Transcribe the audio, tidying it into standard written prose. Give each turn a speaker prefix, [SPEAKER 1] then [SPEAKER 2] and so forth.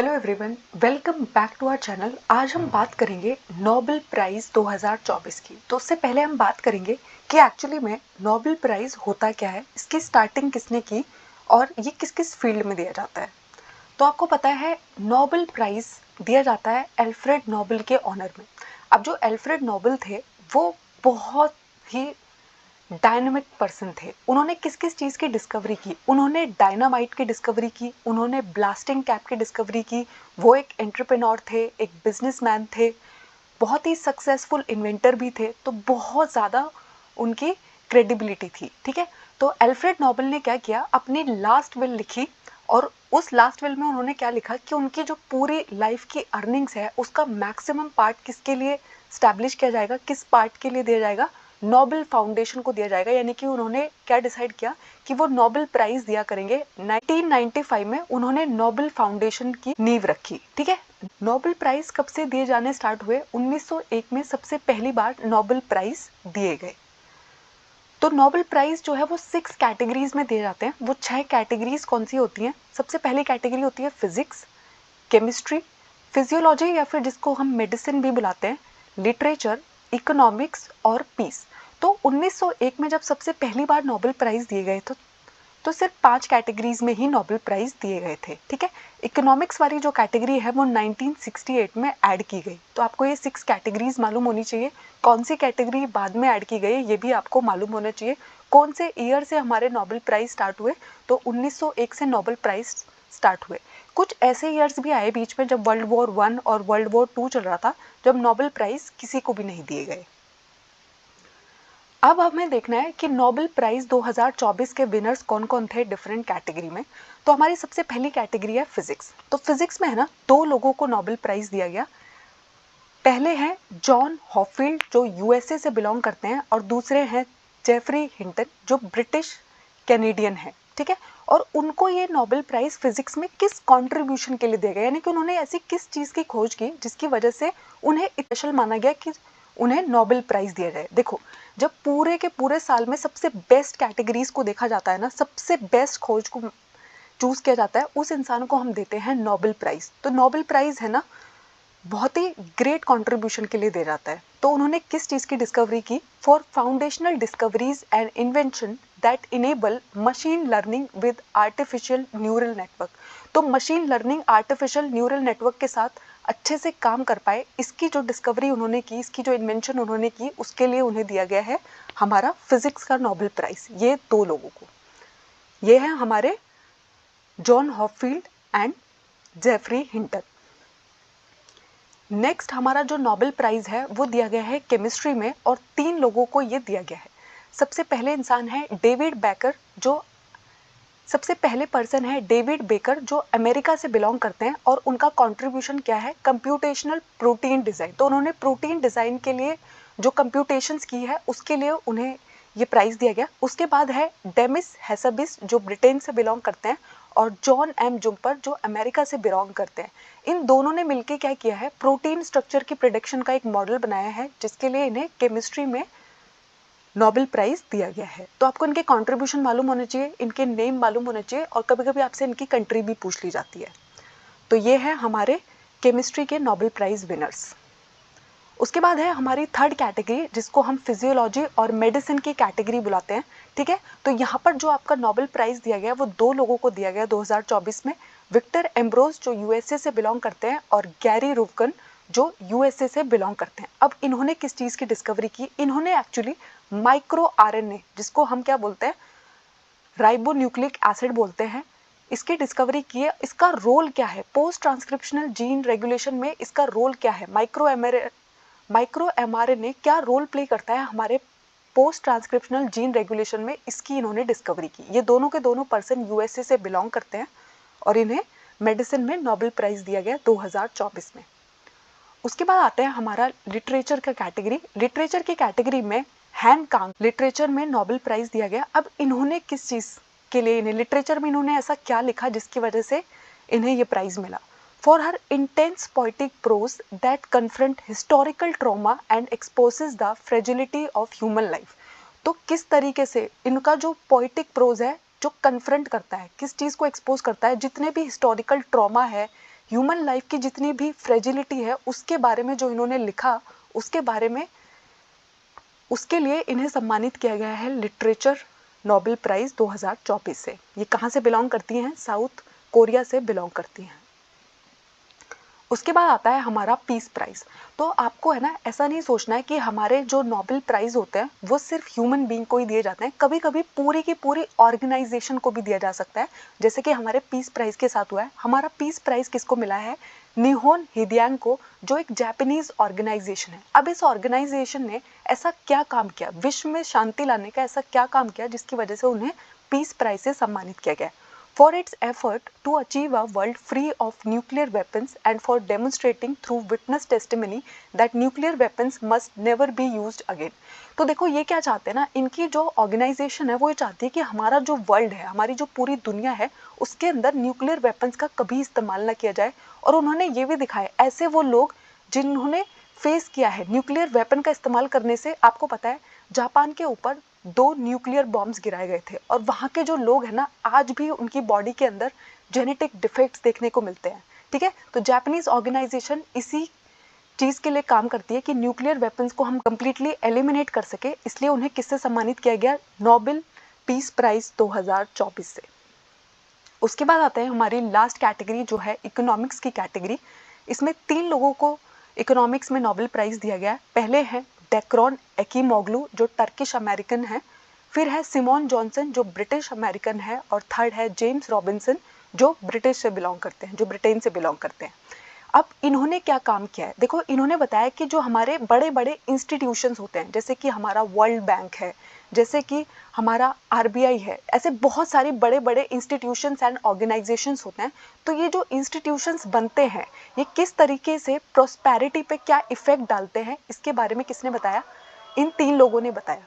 [SPEAKER 1] Hello everyone, welcome back to our channel. आज हम बात करेंगे नोबेल प्राइज़ 2024 की। तो उससे पहले हम बात करेंगे कि एक्चुअली में नोबेल प्राइज़ होता क्या है, इसकी स्टार्टिंग किसने की और ये किस किस फील्ड में दिया जाता है। तो आपको पता है नोबेल प्राइज़ दिया जाता है एल्फ्रेड नोबेल के ऑनर में। अब जो एल्फ्रेड नोबेल थे वो बहुत ही डायनामिक पर्सन थे। उन्होंने किस किस चीज़ की डिस्कवरी की, उन्होंने डायनामाइट की डिस्कवरी की, उन्होंने ब्लास्टिंग कैप की डिस्कवरी की। वो एक एंटरप्रेन्योर थे, एक बिजनेसमैन थे, बहुत ही सक्सेसफुल इन्वेंटर भी थे। तो बहुत ज़्यादा उनकी क्रेडिबिलिटी थी। ठीक है, तो एल्फ्रेड नोबेल ने क्या किया, अपनी लास्ट विल लिखी और उस लास्ट विल में उन्होंने क्या लिखा कि उनकी जो पूरी लाइफ की अर्निंग्स है उसका मैक्सिमम पार्ट किसके लिए स्टैब्लिश किया जाएगा, किस पार्ट के लिए दिया जाएगा, नोबेल फाउंडेशन को दिया जाएगा। यानी कि उन्होंने क्या डिसाइड किया कि वो नोबेल प्राइज दिया करेंगे। 1995 में उन्होंने नोबेल फाउंडेशन की नींव रखी। ठीक है, नोबेल प्राइज कब से दिए जाने स्टार्ट हुए? 1901 में सबसे पहली बार नोबेल प्राइज दिए गए। तो नोबेल प्राइज जो है वो 6 कैटेगरीज में दिए जाते हैं। वो 6 कैटेगरीज कौन सी होती हैं? सबसे पहली कैटेगरी होती है फिजिक्स, केमिस्ट्री, फिजियोलॉजी या फिर जिसको हम मेडिसिन भी बुलाते हैं, लिटरेचर, इकोनॉमिक्स और पीस। तो 1901 में जब सबसे पहली बार नोबेल प्राइज दिए गए तो सिर्फ 5 कैटेगरीज में ही नोबेल प्राइज दिए गए थे। ठीक है, इकोनॉमिक्स वाली जो कैटेगरी है वो 1968 में ऐड की गई। तो आपको ये 6 कैटेगरीज मालूम होनी चाहिए। कौन सी कैटेगरी बाद में ऐड की गई ये भी आपको मालूम होना चाहिए। कौन से ईयर से हमारे नोबेल प्राइज स्टार्ट हुए? तो 1901 से नोबेल प्राइज स्टार्ट हुए। कुछ ऐसे ईयर्स भी आए बीच में जब वर्ल्ड वॉर 1 और वर्ल्ड वॉर 2 चल रहा था, जब नोबेल प्राइज किसी को भी नहीं दिए गए। अब हमें देखना है कि नोबेल प्राइज 2024 के विनर्स कौन कौन थे डिफरेंट कैटेगरी में। तो हमारी सबसे पहली कैटेगरी है फिजिक्स। तो फिजिक्स में है ना, 2 लोगों को नोबेल प्राइज दिया गया। पहले हैं जॉन हॉफील्ड जो यूएसए से बिलोंग करते हैं और दूसरे हैं जेफरी हिंटन जो ब्रिटिश कैनेडियन है। ठीक है, और उनको ये नोबेल प्राइज फिजिक्स में किस कंट्रीब्यूशन के लिए दिया गया, यानी कि उन्होंने ऐसी किस चीज़ की खोज की जिसकी वजह से उन्हें स्पेशल माना गया कि उन्हें नोबेल प्राइज दिया जाए। देखो, जब पूरे के पूरे साल में सबसे बेस्ट कैटेगरीज को देखा जाता है ना, सबसे बेस्ट खोज को चूज किया जाता है, उस इंसान को हम देते हैं नोबेल प्राइज। तो नोबेल प्राइज है ना, बहुत ही ग्रेट कंट्रीब्यूशन के लिए दे जाता है। तो उन्होंने किस चीज़ की डिस्कवरी की? For foundational discoveries and invention that enable machine learning with artificial neural network. तो machine learning artificial neural network के साथ अच्छे से काम कर पाए, इसकी जो डिस्कवरी उन्होंने की, इसकी जो इन्वेंशन उन्होंने की, उसके लिए उन्हें दिया गया है हमारा फिजिक्स का नोबेल प्राइज। ये 2 लोगों को, ये है हमारे John Hopfield and Geoffrey Hinton. Next हमारा जो नोबेल प्राइज है वो दिया गया है केमिस्ट्री में और 3 लोगों को ये दिया गया है। सबसे पहले इंसान है डेविड बेकर, जो सबसे पहले पर्सन है डेविड बेकर जो अमेरिका से बिलोंग करते हैं और उनका कंट्रीब्यूशन क्या है? Computational protein design. तो उन्होंने प्रोटीन डिज़ाइन के लिए जो कंप्यूटेशंस की है उसके लिए उन्हें ये प्राइज़ दिया गया। उसके बाद है डेमिस हेसाबिस जो ब्रिटेन से बिलोंग करते हैं और जॉन एम जुम्पर जो अमेरिका से बिलोंग करते हैं। इन दोनों ने मिलकर क्या किया है? प्रोटीन स्ट्रक्चर की प्रिडिक्शन का एक मॉडल बनाया है जिसके लिए इन्हें केमिस्ट्री में नोबेल प्राइज दिया गया है। तो आपको इनके कंट्रीब्यूशन मालूम होने चाहिए, इनके नेम मालूम होने चाहिए और कभी कभी आपसे इनकी कंट्री भी पूछ ली जाती है। तो ये है हमारे केमिस्ट्री के नोबेल प्राइज विनर्स। उसके बाद है हमारी थर्ड कैटेगरी जिसको हम फिजियोलॉजी और मेडिसिन की कैटेगरी बुलाते हैं। ठीक है, तो यहाँ पर जो आपका नोबेल प्राइज दिया गया वो 2 लोगों को दिया गया 2024 में। विक्टर एम्ब्रोज जो यूएसए से बिलोंग करते हैं और गैरी रुवकन जो यूएसए से बिलोंग करते हैं। अब इन्होंने किस चीज़ की डिस्कवरी की? इन्होंने एक्चुअली माइक्रो आरएनए, जिसको हम क्या बोलते हैं, राइबो न्यूक्लिक एसिड बोलते हैं, इसकी डिस्कवरी की है। इसका रोल क्या है? पोस्ट ट्रांसक्रिप्शनल जीन रेगुलेशन में इसका रोल क्या है? माइक्रो एमआरएनए क्या रोल प्ले करता है हमारे पोस्ट ट्रांसक्रिप्शनल जीन रेगुलेशन में, इसकी इन्होंने डिस्कवरी की। ये दोनों के दोनों पर्सन यूएसए से बिलोंग करते हैं और इन्हें मेडिसिन में नोबेल प्राइज दिया गया 2024 में। उसके बाद आता है हमारा लिटरेचर का कैटेगरी। लिटरेचर की कैटेगरी में हैन कांग लिटरेचर में नोबेल प्राइज दिया गया। अब इन्होंने किस चीज़ के लिए, इन्हें लिटरेचर में इन्होंने ऐसा क्या लिखा जिसकी वजह से इन्हें ये प्राइज मिला? For her intense poetic prose that confront historical trauma and exposes the fragility of human life. तो किस तरीके से इनका जो पोइटिक प्रोज है जो कन्फ्रंट करता है, किस चीज़ को एक्सपोज करता है, जितने भी हिस्टोरिकल ट्रॉमा है, ह्यूमन लाइफ की जितनी भी फ्रेजिलिटी है उसके बारे में जो इन्होंने लिखा, उसके बारे में, उसके लिए इन्हें सम्मानित किया गया है लिटरेचर नोबेल प्राइज़ 2024 से। ये कहाँ से बिलोंग करती हैं? साउथ कोरिया से बिलोंग करती हैं। उसके बाद आता है हमारा पीस प्राइज़। तो आपको है ना ऐसा नहीं सोचना है कि हमारे जो नोबेल प्राइज़ होते हैं वो सिर्फ ह्यूमन बीइंग को ही दिए जाते हैं, कभी कभी पूरी की पूरी ऑर्गेनाइजेशन को भी दिया जा सकता है, जैसे कि हमारे पीस प्राइज़ के साथ हुआ है। हमारा पीस प्राइज़ किसको मिला है? निहोन हिदियांग को, जो एक जापानीज ऑर्गेनाइजेशन है। अब इस ऑर्गेनाइजेशन ने ऐसा क्या काम किया, विश्व में शांति लाने का ऐसा क्या काम किया जिसकी वजह से उन्हें पीस प्राइज से सम्मानित किया गया? For its effort to achieve a world free of nuclear weapons and for demonstrating through witness testimony that nuclear weapons must never be used again। तो देखो ये क्या चाहते हैं ना, इनकी जो ऑर्गेनाइजेशन है वो ये चाहती है कि हमारा जो वर्ल्ड है, हमारी जो पूरी दुनिया है, उसके अंदर न्यूक्लियर वेपन्स का कभी इस्तेमाल ना किया जाए। और उन्होंने ये भी दिखाया ऐसे वो लोग जिन्होंने फेस किया है न्यूक्लियर वेपन का इस्तेमाल करने से। आपको पता है जापान के ऊपर 2 न्यूक्लियर बॉम्ब्स गिराए गए थे और वहाँ के जो लोग हैं ना, आज भी उनकी बॉडी के अंदर जेनेटिक डिफेक्ट्स देखने को मिलते हैं। ठीक है, तो जापानीज ऑर्गेनाइजेशन इसी चीज़ के लिए काम करती है कि न्यूक्लियर वेपन्स को हम कंप्लीटली एलिमिनेट कर सके, इसलिए उन्हें किससे सम्मानित किया गया? नोबेल पीस प्राइज 2024 से। उसके बाद आता है हमारी लास्ट कैटेगरी जो है इकोनॉमिक्स की कैटेगरी। इसमें 3 लोगों को इकोनॉमिक्स में नोबेल प्राइज़ दिया गया है। पहले हैं डेक्रोन एकीमोग्लू जो टर्किश अमेरिकन है, फिर है सिमोन जॉनसन जो ब्रिटिश अमेरिकन है, और थर्ड है जेम्स रॉबिन्सन जो ब्रिटिश से बिलोंग करते हैं, जो ब्रिटेन से बिलोंग करते हैं। अब इन्होंने क्या काम किया है? देखो इन्होंने बताया कि जो हमारे बड़े बड़े इंस्टीट्यूशंस होते हैं, जैसे कि हमारा वर्ल्ड बैंक है, जैसे कि हमारा आरबीआई है, ऐसे बहुत सारी बड़े बड़े इंस्टीट्यूशंस एंड ऑर्गेनाइजेशंस होते हैं। तो ये जो इंस्टीट्यूशंस बनते हैं ये किस तरीके से प्रोस्पेरिटी पे क्या इफेक्ट डालते हैं, इसके बारे में किसने बताया? इन 3 लोगों ने बताया।